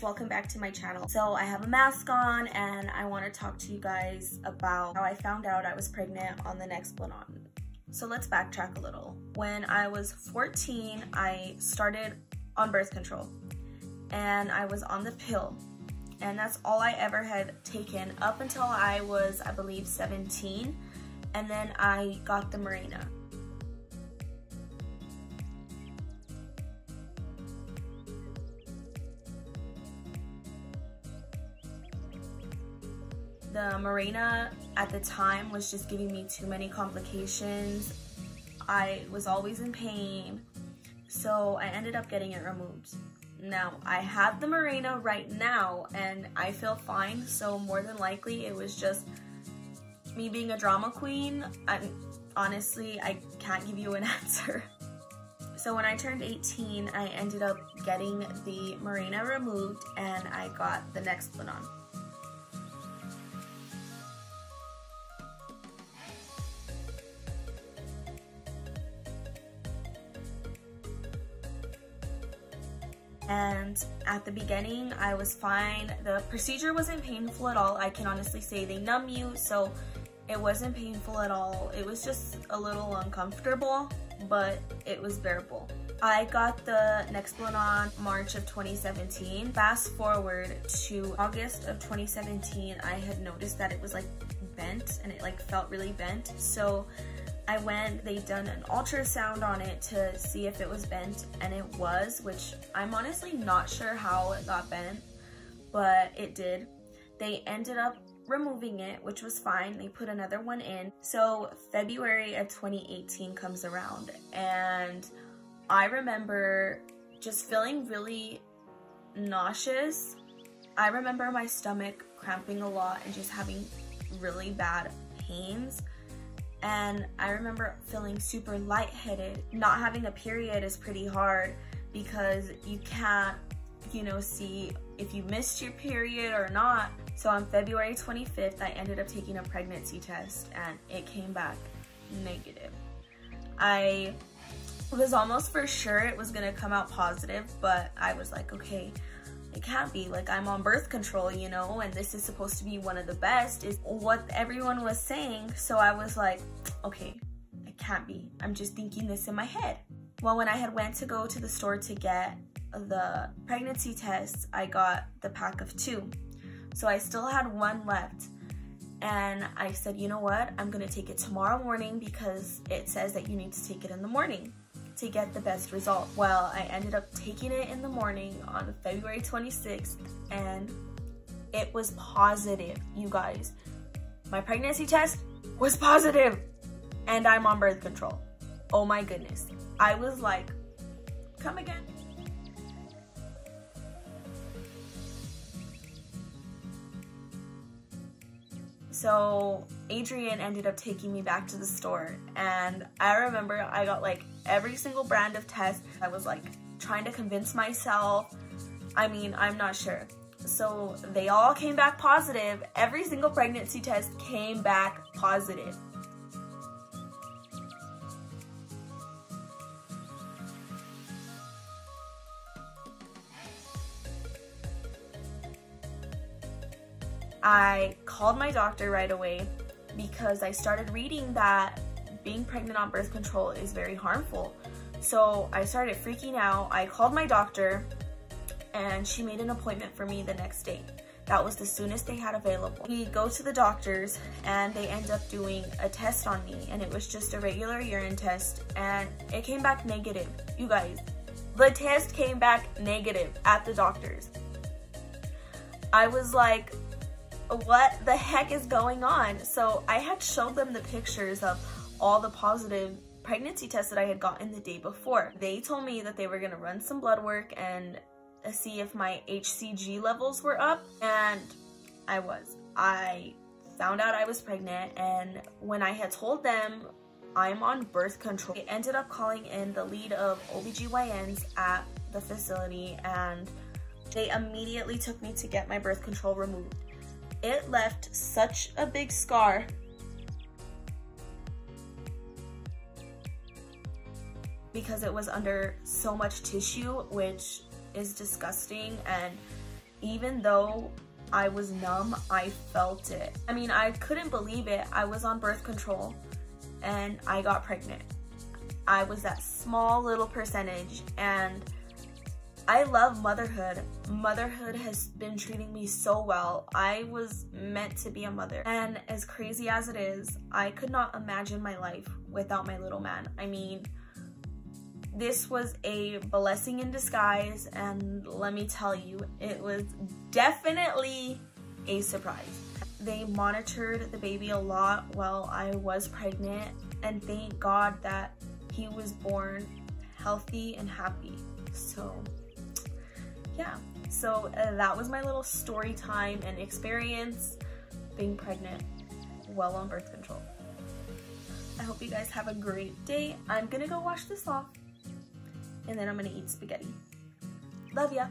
welcome back to my channel. So I have a mask on and I want to talk to you guys about how I found out I was pregnant on the nexplanon. So let's backtrack a little. When I was 14, I started on birth control and I was on the pill, and that's all I ever had taken up until I was, I believe, 17, and then I got the Mirena. The Mirena at the time was just giving me too many complications. I was always in pain, so I ended up getting it removed. Now, I have the Mirena right now and I feel fine, so more than likely it was just me being a drama queen. Honestly, I can't give you an answer. So when I turned 18, I ended up getting the Mirena removed and I got the nexplanon. And at the beginning, I was fine. The procedure wasn't painful at all. I can honestly say they numb you, so it wasn't painful at all. It was just a little uncomfortable, but it was bearable. I got the nexplanon March of 2017. Fast forward to August of 2017, I had noticed that it was like bent and it like felt really bent. So I went, they done an ultrasound on it to see if it was bent, and it was, which I'm honestly not sure how it got bent, but it did. They ended up removing it, which was fine. They put another one in. So February of 2018 comes around and I remember just feeling really nauseous. I remember my stomach cramping a lot and just having really bad pains. And I remember feeling super lightheaded. Not having a period is pretty hard because you can't, see if you missed your period or not. So on February 25th, I ended up taking a pregnancy test and it came back negative. I was almost for sure it was gonna come out positive, but I was like, okay, it can't be, like I'm on birth control, and this is supposed to be one of the best, is what everyone was saying. So I was like, okay, it can't be. I'm just thinking this in my head. Well, when I had went to go to the store to get the pregnancy tests, I got the pack of 2. So I still had 1 left. And I said, you know what? I'm gonna take it tomorrow morning because it says that you need to take it in the morning to get the best result. Well, I ended up taking it in the morning on February 26th and it was positive, you guys. My pregnancy test was positive and I'm on birth control. Oh my goodness. I was like, come again. So Adrian ended up taking me back to the store and I remember I got like every single brand of tests. I was like trying to convince myself. I'm not sure. So they all came back positive. Every single pregnancy test came back positive. I called my doctor right away because I started reading that being pregnant on birth control is very harmful. So I started freaking out. I called my doctor and she made an appointment for me the next day. That was the soonest they had available. We go to the doctors and they end up doing a test on me, and it was just a regular urine test and it came back negative. You guys, the test came back negative at the doctor's. I was like, what the heck is going on? So I had showed them the pictures of all the positive pregnancy tests that I had gotten the day before. They told me that they were gonna run some blood work and see if my HCG levels were up, and I found out I was pregnant, and when I had told them I'm on birth control, they ended up calling in the lead of OBGYNs at the facility and they immediately took me to get my birth control removed. It left such a big scar. Because it was under so much tissue, which is disgusting, and even though I was numb, I felt it. I mean, I couldn't believe it. I was on birth control and I got pregnant. I was that small little percentage, and I love motherhood. Motherhood has been treating me so well. I was meant to be a mother. And as crazy as it is, I could not imagine my life without my little man. I mean, this was a blessing in disguise, and let me tell you, it was definitely a surprise. They monitored the baby a lot while I was pregnant, and thank God that he was born healthy and happy. So yeah, so that was my little story time and experience being pregnant while on birth control. I hope you guys have a great day. I'm gonna go wash this off and then I'm gonna eat spaghetti. Love ya.